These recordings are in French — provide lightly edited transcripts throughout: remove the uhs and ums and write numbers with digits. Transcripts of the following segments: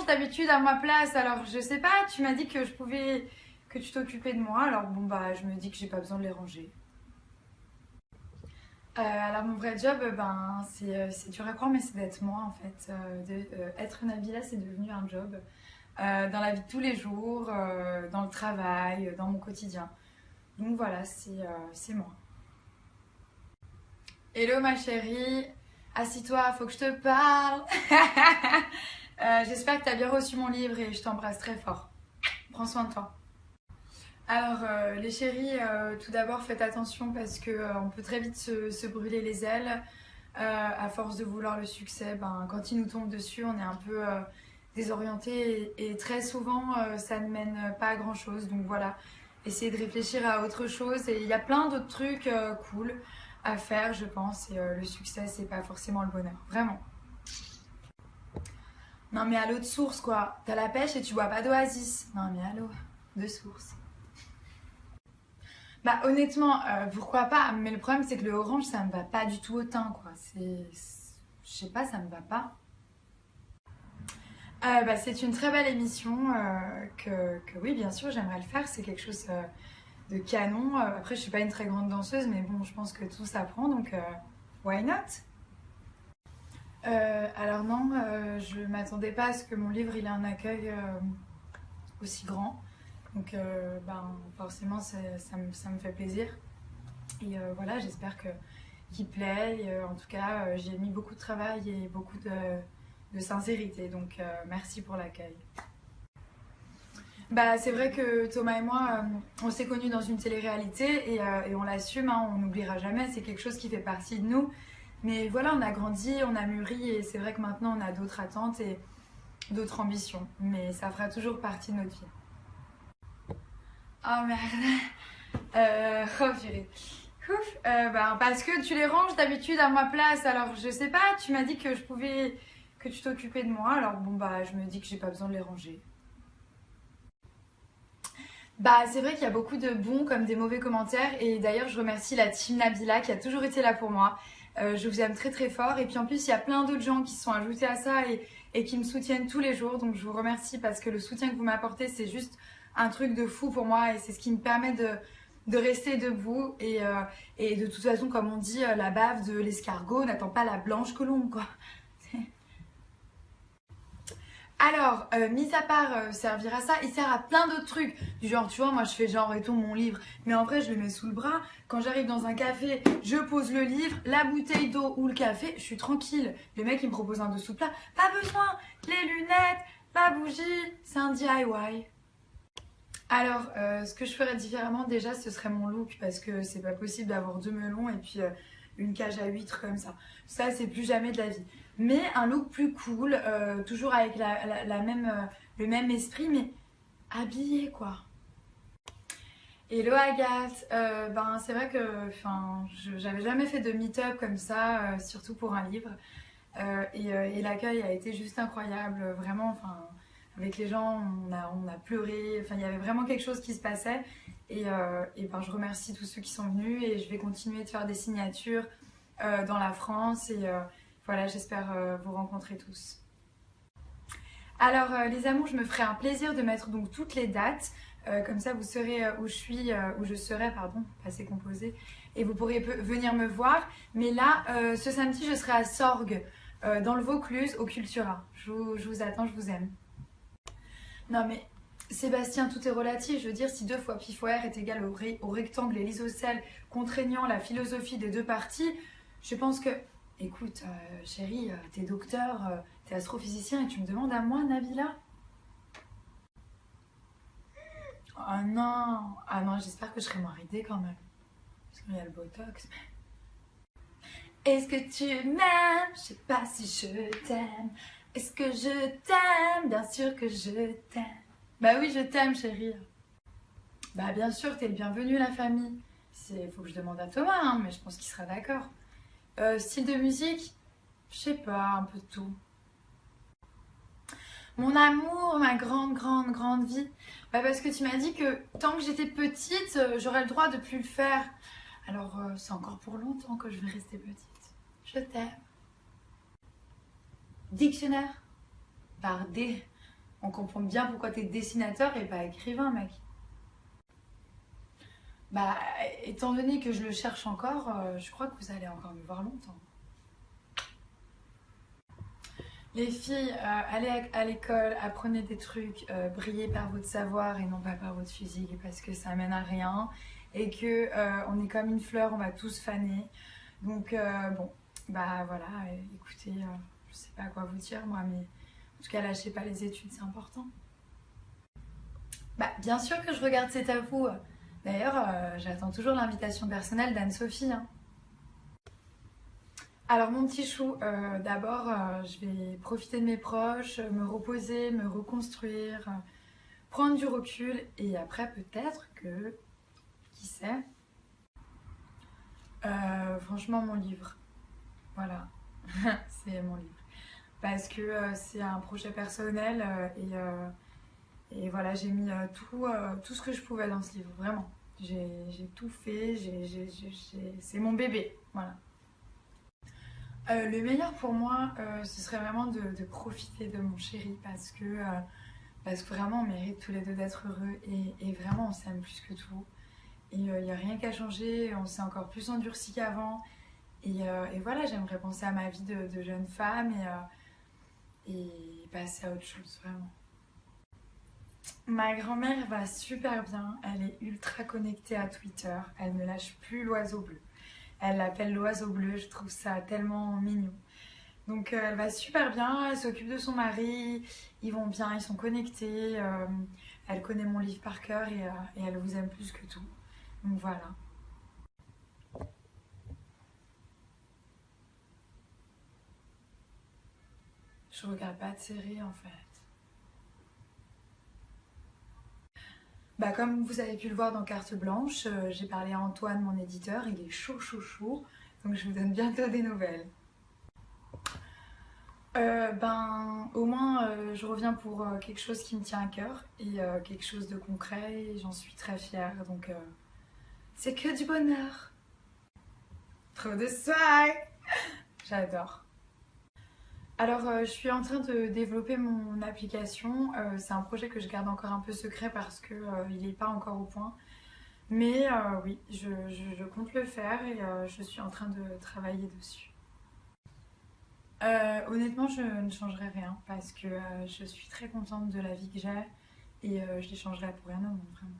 ranges d'habitude à ma place, alors je sais pas, tu m'as dit que je pouvais, que tu t'occupais de moi, alors bon bah je me dis que j'ai pas besoin de les ranger. Alors mon vrai job, c'est dur à croire, mais c'est d'être moi en fait. Être Nabila, c'est devenu un job dans la vie de tous les jours, dans le travail, dans mon quotidien. Donc voilà, c'est moi. Hello ma chérie, assis-toi, faut que je te parle. J'espère que tu as bien reçu mon livre et je t'embrasse très fort. Prends soin de toi. Alors les chéris, tout d'abord faites attention parce que on peut très vite se brûler les ailes. À force de vouloir le succès, quand il nous tombe dessus, on est un peu désorienté et très souvent ça ne mène pas à grand chose. Donc voilà, essayez de réfléchir à autre chose et il y a plein d'autres trucs cool à faire, je pense. Et le succès, c'est pas forcément le bonheur, vraiment. Non mais à l'eau de source quoi, t'as la pêche et tu bois pas d'oasis. Non mais à l'eau de source. Bah honnêtement, pourquoi pas, mais le problème c'est que le orange ça me va pas du tout au teint quoi. Je sais pas, ça me va pas. C'est une très belle émission que oui, bien sûr, j'aimerais le faire. C'est quelque chose de canon. Après, je suis pas une très grande danseuse, mais bon, je pense que tout s'apprend, donc why not? Alors non, je m'attendais pas à ce que mon livre il ait un accueil aussi grand. Donc forcément, ça me fait plaisir. Et voilà, j'espère que qu'il plaît. Et, en tout cas, j'y ai mis beaucoup de travail et beaucoup de sincérité. Donc merci pour l'accueil. Bah, c'est vrai que Thomas et moi, on s'est connus dans une télé-réalité et on l'assume, hein, on n'oubliera jamais, c'est quelque chose qui fait partie de nous. Mais voilà, on a grandi, on a mûri et c'est vrai que maintenant on a d'autres attentes et d'autres ambitions. Mais ça fera toujours partie de notre vie. Oh merde. Oh purée. Ouf. Parce que tu les ranges d'habitude à ma place, alors je sais pas, tu m'as dit que je pouvais, que tu t'occupais de moi, alors bon bah je me dis que j'ai pas besoin de les ranger. Bah, c'est vrai qu'il y a beaucoup de bons comme des mauvais commentaires et d'ailleurs je remercie la team Nabila qui a toujours été là pour moi. Je vous aime très très fort et puis en plus il y a plein d'autres gens qui se sont ajoutés à ça et qui me soutiennent tous les jours donc je vous remercie parce que le soutien que vous m'apportez c'est juste un truc de fou pour moi et c'est ce qui me permet de rester debout et de toute façon comme on dit la bave de l'escargot n'attend pas la blanche colombe quoi. Alors, mis à part servir à ça, il sert à plein d'autres trucs. Du genre, tu vois, moi je fais genre et tout mon livre, mais en vrai je le mets sous le bras. Quand j'arrive dans un café, je pose le livre, la bouteille d'eau ou le café, je suis tranquille. Le mec il me propose un dessous plat, pas besoin. Les lunettes, la bougie, c'est un DIY. Alors, ce que je ferais différemment déjà, ce serait mon look parce que c'est pas possible d'avoir deux melons et puis une cage à huîtres comme ça. Ça, c'est plus jamais de la vie. Mais un look plus cool, toujours avec la même, le même esprit, mais habillé quoi. Hello Agathe, c'est vrai que j'avais jamais fait de meet-up comme ça, surtout pour un livre. Et l'accueil a été juste incroyable, vraiment. Avec les gens, on a pleuré. Enfin, il y avait vraiment quelque chose qui se passait. Je remercie tous ceux qui sont venus et je vais continuer de faire des signatures dans la France. Et voilà, j'espère vous rencontrer tous. Alors, les amours, je me ferai un plaisir de mettre donc toutes les dates. Comme ça, vous saurez où je suis, où je serai, pardon, passé composé. Et vous pourrez venir me voir. Mais là, ce samedi, je serai à Sorgues, dans le Vaucluse, au Cultura. Je vous attends, je vous aime. Non mais Sébastien, tout est relatif. Je veux dire, si 2 fois pi fois r est égal au rectangle et l'isocèle contraignant la philosophie des deux parties, je pense que... Écoute, chérie, t'es docteur, t'es astrophysicien et tu me demandes à moi, Nabila? Oh non! Ah non, j'espère que je serai moins ridée quand même. Parce qu'il y a le botox. Est-ce que tu m'aimes? Je sais pas si je t'aime. Est-ce que je t'aime? Bien sûr que je t'aime. Bah oui, je t'aime, chérie. Bah bien sûr, t'es le bienvenu, la famille. Faut que je demande à Thomas, hein, mais je pense qu'il sera d'accord. Style de musique? Je sais pas, un peu de tout. Mon amour, ma grande, grande, grande vie. Bah parce que tu m'as dit que tant que j'étais petite, j'aurais le droit de plus le faire. Alors c'est encore pour longtemps que je vais rester petite. Je t'aime. Dictionnaire? Par D. on comprend bien pourquoi t'es dessinateur et pas écrivain, mec. Bah, étant donné que je le cherche encore, je crois que vous allez encore me voir longtemps. Les filles, allez à l'école, apprenez des trucs, brillez par votre savoir et non pas par votre physique parce que ça mène à rien et que on est comme une fleur, on va tous faner. Donc bon, bah voilà, écoutez, je sais pas quoi vous dire moi, mais en tout cas lâchez pas les études, c'est important. Bah bien sûr que je regarde C'est à vous. D'ailleurs, j'attends toujours l'invitation personnelle d'Anne-Sophie, hein. Alors mon petit chou, d'abord je vais profiter de mes proches, me reposer, me reconstruire, prendre du recul et après peut-être que, qui sait, franchement mon livre, voilà, c'est mon livre. Parce que c'est un projet personnel et voilà, j'ai mis tout ce que je pouvais dans ce livre, vraiment. J'ai tout fait, c'est mon bébé, voilà. Le meilleur pour moi, ce serait vraiment de profiter de mon chéri parce que vraiment on mérite tous les deux d'être heureux et vraiment on s'aime plus que tout. Et il n'y a rien qu'à changer, on s'est encore plus endurci qu'avant. Et voilà, j'aimerais penser à ma vie de jeune femme et passer à autre chose, vraiment. Ma grand-mère va super bien, elle est ultra connectée à Twitter, elle ne lâche plus l'oiseau bleu. Elle l'appelle l'oiseau bleu, je trouve ça tellement mignon. Donc elle va super bien, elle s'occupe de son mari, ils vont bien, ils sont connectés, elle connaît mon livre par cœur et elle vous aime plus que tout. Donc voilà. Je regarde pas de série en fait. Bah comme vous avez pu le voir dans Carte Blanche, j'ai parlé à Antoine, mon éditeur, il est chaud chaud chaud, donc je vous donne bientôt des nouvelles. Ben, au moins, je reviens pour quelque chose qui me tient à cœur et quelque chose de concret et j'en suis très fière. Donc, c'est que du bonheur. Trop de swag. J'adore. Alors, je suis en train de développer mon application. C'est un projet que je garde encore un peu secret parce que il n'est pas encore au point. Mais oui, je compte le faire et je suis en train de travailler dessus. Honnêtement, je ne changerai rien parce que je suis très contente de la vie que j'ai et je les changerai pour rien au monde, vraiment.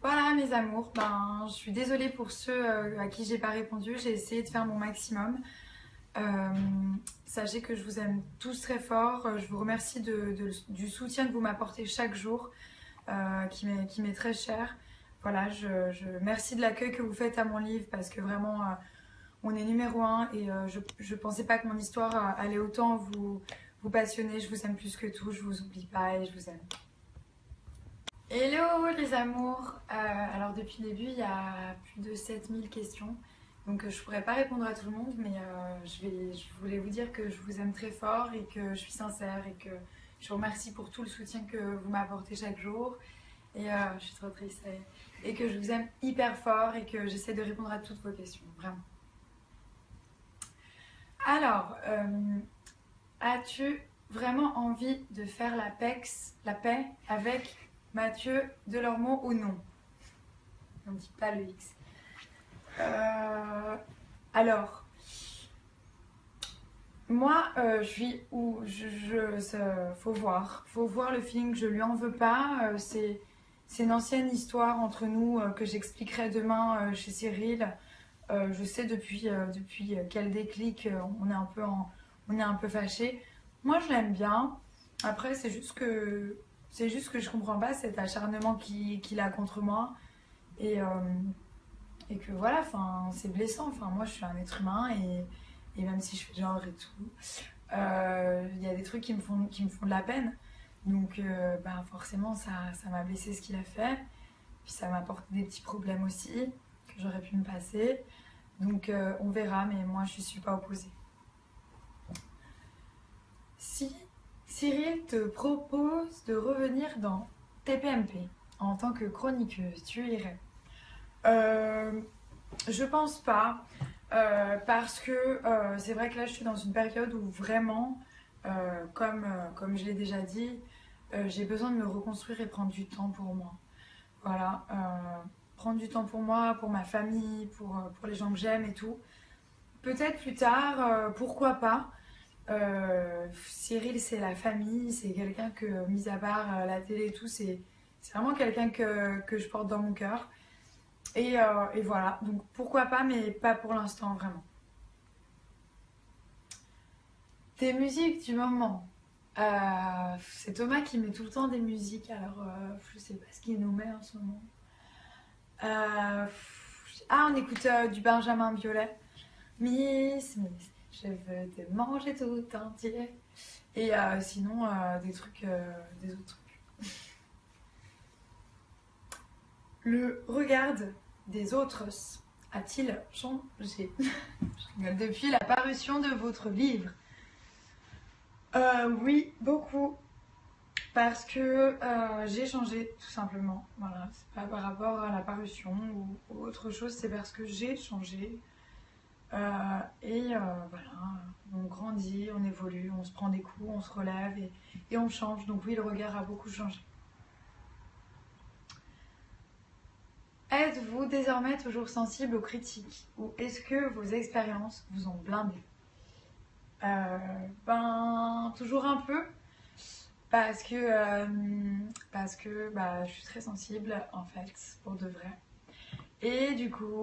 Voilà mes amours, ben, je suis désolée pour ceux à qui j'ai pas répondu, j'ai essayé de faire mon maximum. Euh, Sachez que je vous aime tous très fort, je vous remercie du soutien que vous m'apportez chaque jour, qui m'est très cher. Voilà, merci de l'accueil que vous faites à mon livre parce que vraiment on est numéro un et je pensais pas que mon histoire allait autant vous passionner. Je vous aime plus que tout, je vous oublie pas et je vous aime. Hello les amours. Alors depuis le début il y a plus de 7000 questions. Donc je pourrais pas répondre à tout le monde mais je voulais vous dire que je vous aime très fort et que je suis sincère et que je vous remercie pour tout le soutien que vous m'apportez chaque jour. Et je suis trop triste et que je vous aime hyper fort et que j'essaie de répondre à toutes vos questions, vraiment. Alors, as-tu vraiment envie de faire la paix avec Mathieu Delormeau ou non? On ne dit pas le X. Alors, moi, je suis où faut voir le feeling. Je lui en veux pas. C'est une ancienne histoire entre nous que j'expliquerai demain chez Cyril. Je sais depuis quel déclic on est un peu fâché. Moi, je l'aime bien. Après, c'est juste que je comprends pas cet acharnement qu'il a contre moi et, euh, et que voilà, enfin, c'est blessant. Enfin, moi, je suis un être humain et même si je fais genre et tout, il y a des trucs qui me font de la peine. Donc, bah, forcément, ça m'a blessé ce qu'il a fait. Puis ça m'apporte des petits problèmes aussi que j'aurais pu me passer. Donc on verra, mais moi je ne suis pas opposée. Si Cyril te propose de revenir dans TPMP en tant que chroniqueuse, tu irais? Je pense pas, parce que c'est vrai que là je suis dans une période où vraiment Comme je l'ai déjà dit, j'ai besoin de me reconstruire et prendre du temps pour moi. Voilà, prendre du temps pour moi, pour ma famille, pour les gens que j'aime et tout. Peut-être plus tard, pourquoi pas. Cyril, c'est la famille, c'est quelqu'un que, mis à part la télé et tout, c'est vraiment quelqu'un que je porte dans mon cœur. Et voilà, donc pourquoi pas, mais pas pour l'instant vraiment. Tes musiques du moment. C'est Thomas qui met tout le temps des musiques, alors je sais pas ce qu'il nous met en ce moment. On écoute du Benjamin Biolay. Miss, Miss, je veux te manger tout entier. Et sinon, des autres trucs. Le regard des autres a-t-il changé? Depuis la parution de votre livre. Oui, beaucoup. Parce que j'ai changé, tout simplement. Voilà, c'est pas par rapport à la parution ou autre chose, c'est parce que j'ai changé. Voilà, on grandit, on évolue, on se prend des coups, on se relève et on change. Donc oui, le regard a beaucoup changé. Êtes-vous désormais toujours sensible aux critiques ou est-ce que vos expériences vous ont blindé? Toujours un peu parce que, je suis très sensible en fait, pour de vrai. Et du coup,